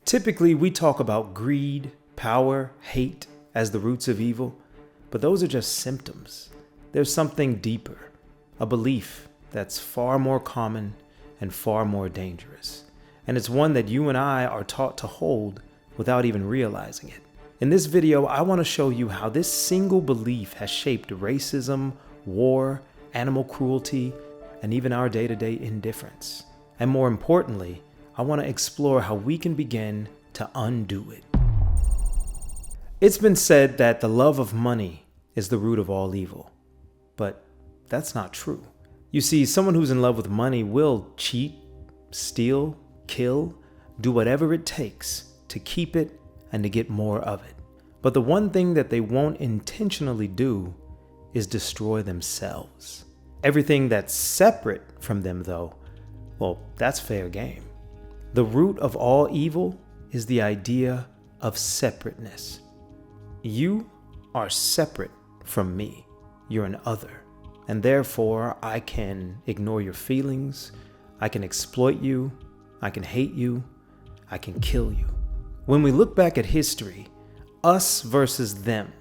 Typically, we talk about greed, power, hate as the roots of evil, but those are just symptoms. There's something deeper, a belief that's far more common and far more dangerous. And it's one that you and I are taught to hold without even realizing it. In this video, I want to show you how this single belief has shaped racism, war, animal cruelty, and even our day-to-day indifference. And more importantly, I want to explore how we can begin to undo it. It's been said that the love of money is the root of all evil, but that's not true. You see, someone who's in love with money will cheat, steal, kill, do whatever it takes to keep it and to get more of it. But the one thing that they won't intentionally do is destroy themselves. Everything that's separate from them, though, well, that's fair game. The root of all evil is the idea of separateness. You are separate from me. You're an other. And therefore, I can ignore your feelings. I can exploit you. I can hate you. I can kill you. When we look back at history, us versus them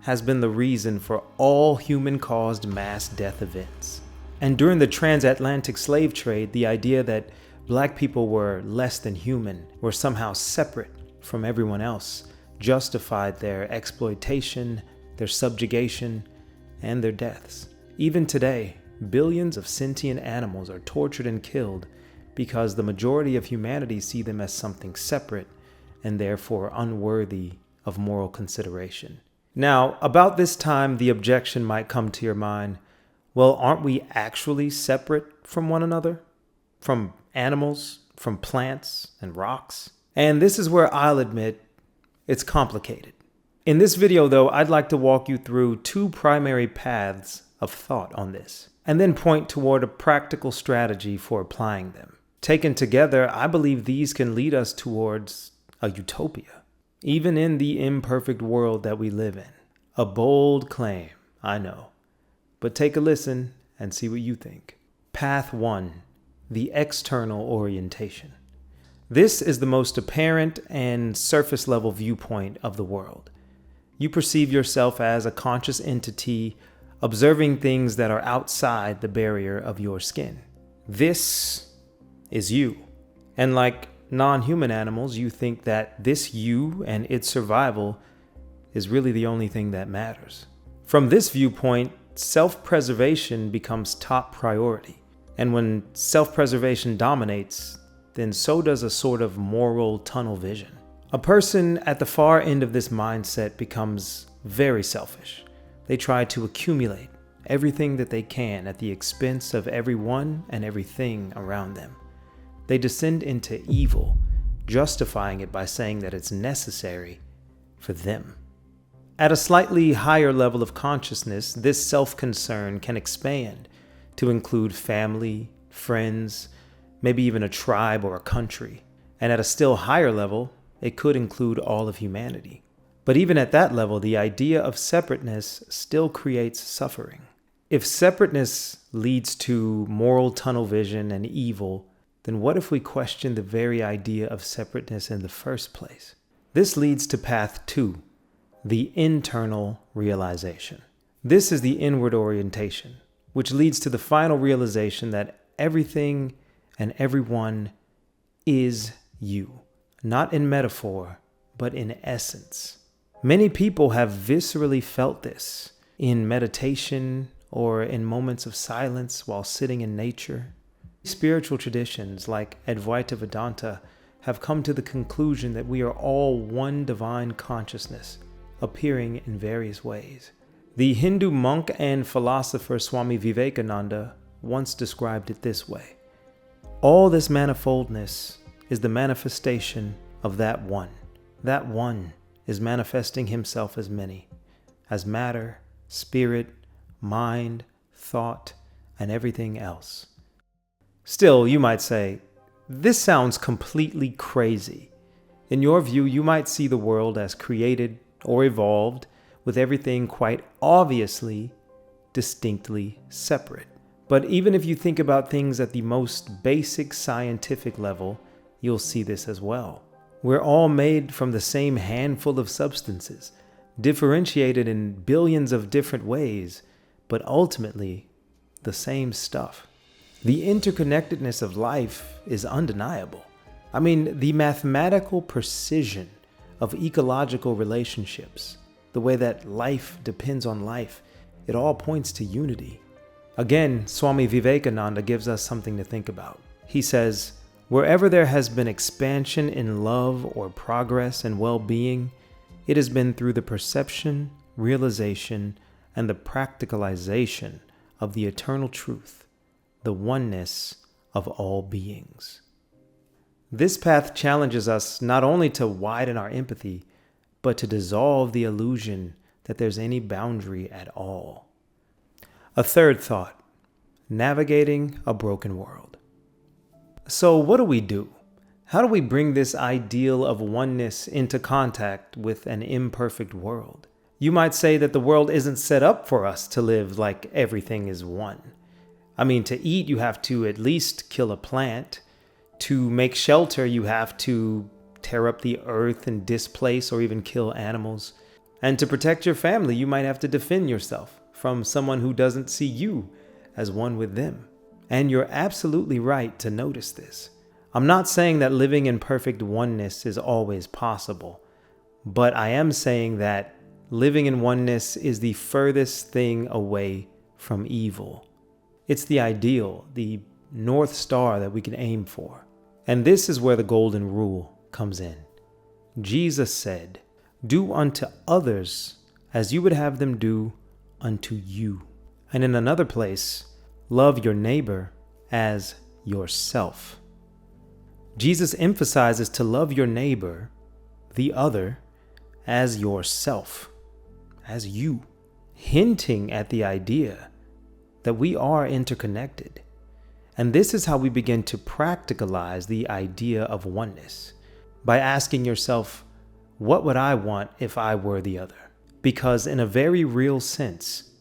has been the reason for all human-caused mass death events. And during the transatlantic slave trade, the idea that Black people were less than human, were somehow separate from everyone else, justified their exploitation, their subjugation, and their deaths. Even today, billions of sentient animals are tortured and killed because the majority of humanity see them as something separate and therefore unworthy of moral consideration. Now, about this time, the objection might come to your mind, well, aren't we actually separate from one another? From animals, from plants and rocks? And this is where I'll admit it's complicated. In this video, though, I'd like to walk you through two primary paths of thought on this, and then point toward a practical strategy for applying them. Taken together, I believe these can lead us towards a utopia, even in the imperfect world that we live in. A bold claim, I know, but take a listen and see what you think. Path 1. The external orientation. This is the most apparent and surface level viewpoint of the world. You perceive yourself as a conscious entity observing things that are outside the barrier of your skin. This is you. And like non-human animals, you think that this you and its survival is really the only thing that matters. From this viewpoint, self-preservation becomes top priority. And when self-preservation dominates, then so does a sort of moral tunnel vision. A person at the far end of this mindset becomes very selfish. They try to accumulate everything that they can at the expense of everyone and everything around them. They descend into evil, justifying it by saying that it's necessary for them. At a slightly higher level of consciousness, this self-concern can expand to include family, friends, maybe even a tribe or a country. And at a still higher level, it could include all of humanity. But even at that level, the idea of separateness still creates suffering. If separateness leads to moral tunnel vision and evil, then what if we question the very idea of separateness in the first place? This leads to path 2, the internal realization. This is the inward orientation, which leads to the final realization that everything and everyone is you, not in metaphor, but in essence. Many people have viscerally felt this in meditation or in moments of silence while sitting in nature. Spiritual traditions like Advaita Vedanta have come to the conclusion that we are all one divine consciousness, appearing in various ways. The Hindu monk and philosopher Swami Vivekananda once described it this way: all this manifoldness is the manifestation of that one. That one is manifesting himself as many, as matter, spirit, mind, thought, and everything else. Still, you might say, this sounds completely crazy. In your view, you might see the world as created or evolved, with everything quite obviously, distinctly separate. But even if you think about things at the most basic scientific level, you'll see this as well. We're all made from the same handful of substances, differentiated in billions of different ways, but ultimately the same stuff. The interconnectedness of life is undeniable. I mean, the mathematical precision of ecological relationships, the way that life depends on life, it all points to unity. Again, Swami Vivekananda gives us something to think about. He says, wherever there has been expansion in love or progress and well-being, it has been through the perception, realization, and the practicalization of the eternal truth, the oneness of all beings. This path challenges us not only to widen our empathy, but to dissolve the illusion that there's any boundary at all. A third thought, navigating a broken world. So what do? How do we bring this ideal of oneness into contact with an imperfect world? You might say that the world isn't set up for us to live like everything is one. I mean, to eat, you have to at least kill a plant. To make shelter, you have to tear up the earth and displace or even kill animals. And to protect your family, you might have to defend yourself from someone who doesn't see you as one with them. And you're absolutely right to notice this. I'm not saying that living in perfect oneness is always possible, but I am saying that living in oneness is the furthest thing away from evil. It's the ideal, the North Star that we can aim for. And this is where the golden rule comes in. Jesus said, "Do unto others as you would have them do unto you." And in another place, love your neighbor as yourself. Jesus emphasizes to love your neighbor, the other, as yourself, as you, hinting at the idea that we are interconnected. And this is how we begin to practicalize the idea of oneness, by asking yourself, what would I want if I were the other? Because in a very real sense,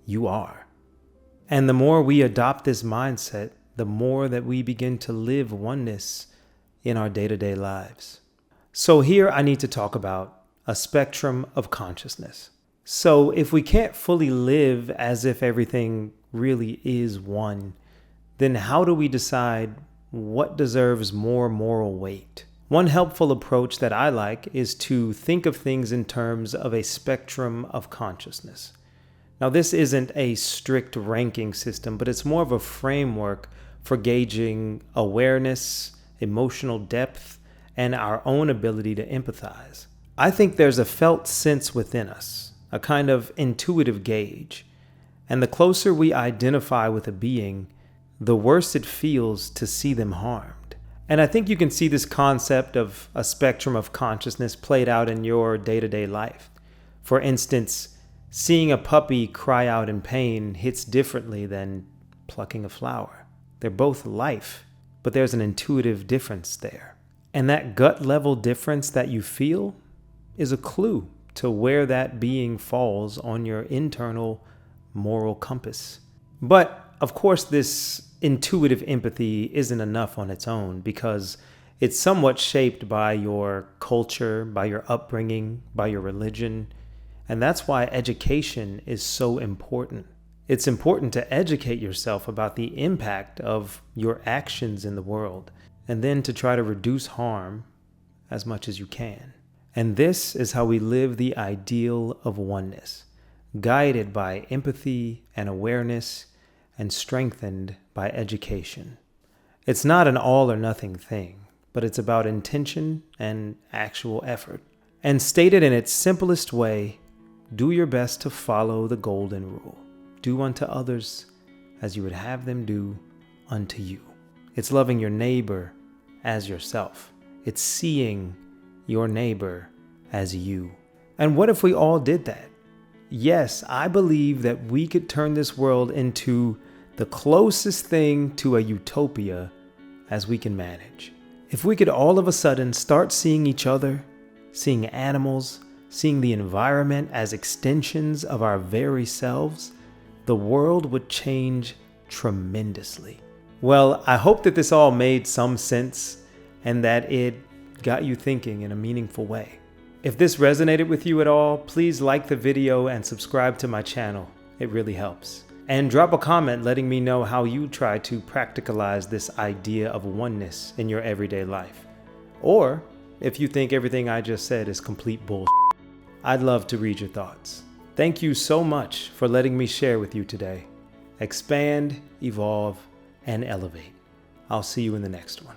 you are. And the more we adopt this mindset, the more that we begin to live oneness in our day-to-day lives. So here I need to talk about a spectrum of consciousness. So if we can't fully live as if everything really is one, then how do we decide what deserves more moral weight? One helpful approach that I like is to think of things in terms of a spectrum of consciousness. Now, this isn't a strict ranking system, but it's more of a framework for gauging awareness, emotional depth, and our own ability to empathize. I think there's a felt sense within us, a kind of intuitive gauge. And the closer we identify with a being, the worse it feels to see them harmed. And I think you can see this concept of a spectrum of consciousness played out in your day-to-day life. For instance, seeing a puppy cry out in pain hits differently than plucking a flower. They're both life, but there's an intuitive difference there. And that gut level difference that you feel is a clue to where that being falls on your internal moral compass. But of course, this intuitive empathy isn't enough on its own, because it's somewhat shaped by your culture, by your upbringing, by your religion. And that's why education is so important. It's important to educate yourself about the impact of your actions in the world, and then to try to reduce harm as much as you can. And this is how we live the ideal of oneness, guided by empathy and awareness, and strengthened by education. It's not an all or nothing thing, but it's about intention and actual effort. And stated in its simplest way, do your best to follow the golden rule. Do unto others as you would have them do unto you. It's loving your neighbor as yourself. It's seeing your neighbor as you. And what if we all did that? Yes, I believe that we could turn this world into the closest thing to a utopia as we can manage. If we could all of a sudden start seeing each other, seeing animals, seeing the environment as extensions of our very selves, the world would change tremendously. Well, I hope that this all made some sense and that it got you thinking in a meaningful way. If this resonated with you at all, please like the video and subscribe to my channel. It really helps. And drop a comment letting me know how you try to practicalize this idea of oneness in your everyday life. Or if you think everything I just said is complete bullshit. I'd love to read your thoughts. Thank you so much for letting me share with you today. Expand, evolve, and elevate. I'll see you in the next one.